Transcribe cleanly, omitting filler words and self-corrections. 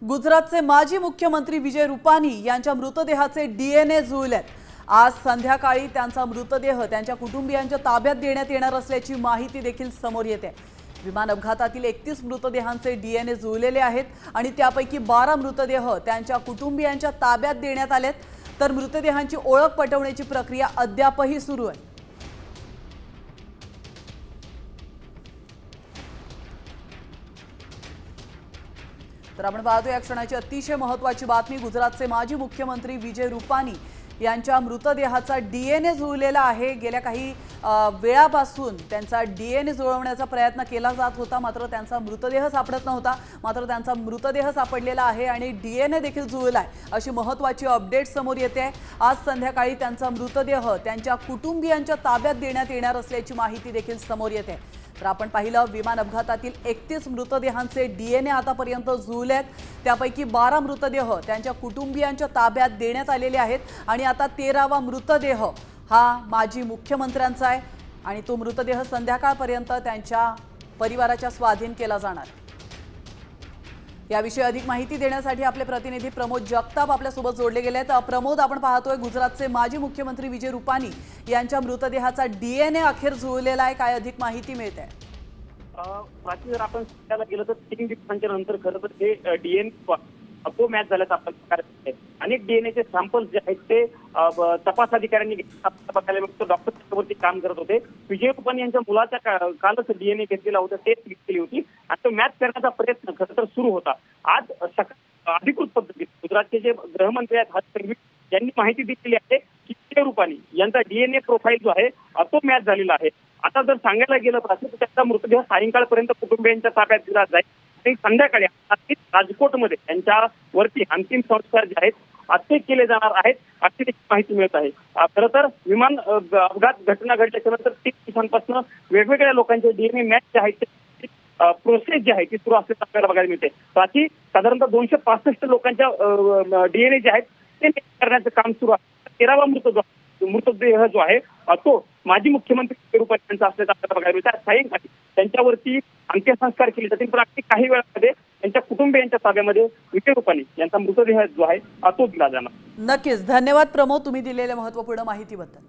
गुजरातचे माजी मुख्यमंत्री विजय रुपानी यांच्या मृतदेहाचे डीएनए जुळलेत। आज संध्याकाळी त्यांचा मृतदेह त्यांच्या कुटुंबियांच्या ताब्यात देण्यात येणार असल्याची माहिती देखील समोर येते। विमान अपघातातील 31 मृतदेहांचे डीएनए जुळलेले आहेत आणि त्यापैकी 12 मृतदेह त्यांच्या कुटुंबियांच्या ताब्यात देण्यात आलेत, तर मृतदेहांची ओळख पटवण्याची प्रक्रिया अद्यापही सुरू आहे। तर आपण पाहतो या क्षणाची अतिशय महत्त्वाची बातमी। गुजरातचे माजी मुख्यमंत्री विजय रुपानी यांच्या मृतदेहाचा डीएनए जुळलेला आहे। गेल्या काही वेळापासून त्यांचा डीएनए जुळवण्याचा प्रयत्न केला जात होता, मात्र त्यांचा मृतदेह सापडत नव्हता। मात्र त्यांचा मृतदेह सापडलेला आहे आणि डीएनए देखील जुळलाय, अशी महत्त्वाची अपडेट समोर येते। आज संध्याकाळी त्यांचा मृतदेह त्यांच्या कुटुंबियांच्या ताब्यात देण्यात येणार असल्याची माहिती देखील समोर येते। तर आपण पाहिलं, विमान अपघातातील 31 मृतदेहांचे डीएनए आतापर्यंत जुळलेत, त्यापैकी 12 मृतदेह त्यांच्या कुटुंबियांच्या ताब्यात देण्यात आलेले आहेत आणि आता 13वा मृतदेह हा माजी मुख्यमंत्र्यांचा आहे आणि तो मृतदेह संध्याकाळपर्यंत त्यांच्या परिवाराच्या स्वाधीन केला जाणार। याविषयी अधिक माहिती देण्यासाठी आपले प्रतिनिधी प्रमोद जगताप आपल्यासोबत जोडले गेले आहेत। प्रमोद, आपण पाहतोय गुजरातचे माजी मुख्यमंत्री विजय रुपानी यांच्या मृतदेहाचा डीएनए अखेर जुळलेला आहे, काय अधिक माहिती मिळते? प्राची, जर आपण त्याला गेलं तर 3 दिवसांच्या नंतर खरं तर हे डीएनए तो मॅच झाल्याचं आपण अनेक डीएनएचे सॅम्पल्स जे आहेत ते तपास अधिकाऱ्यांनी डॉक्टर त्याच्यावरती काम करत होते। विजय रुपानी यांच्या मुलाच्या कालच डीएनए घेतलेला होता, टेस्ट घेतली होती आणि तो मॅच करण्याचा प्रयत्न खरं तर सुरू होता। आज अधिकृत पद्धतीत गुजरातचे जे गृहमंत्री आहेत हर्ष संघवी यांनी माहिती दिलेली आहे की विजय रुपानी यांचा डीएनए प्रोफाईल जो आहे तो मॅच झालेला आहे। आता जर सांगायला गेलं तर त्याचा मृतदेह सायंकाळपर्यंत कुटुंबियांच्या ताब्यात दिला जाईल आणि संध्याकाळी राजकोटमध्ये त्यांच्यावरती अंतिम संस्कार जे आहेत ते केले जाणार आहेत, अशी माहिती मिळत आहे। खरं तर विमान अपघात घटना घडल्याच्या नंतर 3 दिवसांपासून वेगवेगळ्या लोकांचे डीएनए मॅच जे आहेत ते प्रोसेस जी आहे ती सुरू असल्याचं आपल्याला बघायला मिळते। प्राची, साधारणतः 265 लोकांच्या डीएनए जे आहेत ते मॅच करण्याचं काम सुरू आहे। 13वा मृतदेह जो आहे तो माजी मुख्यमंत्री रुपानी यांचा असल्याचं आपल्याला बघायला मिळतं। सायंकाळी त्यांच्यावरती अंत्यसंस्कार केले जातील, पण अगदी काही वेळामध्ये त्यांच्या कुटुंबियांच्या ताब्यामध्ये विजय रुपानी यांचा मृतदेह जो आहे तो दिला जाणार। नक्कीच, धन्यवाद प्रमोद, तुम्ही दिलेल्या महत्त्वपूर्ण माहितीबद्दल।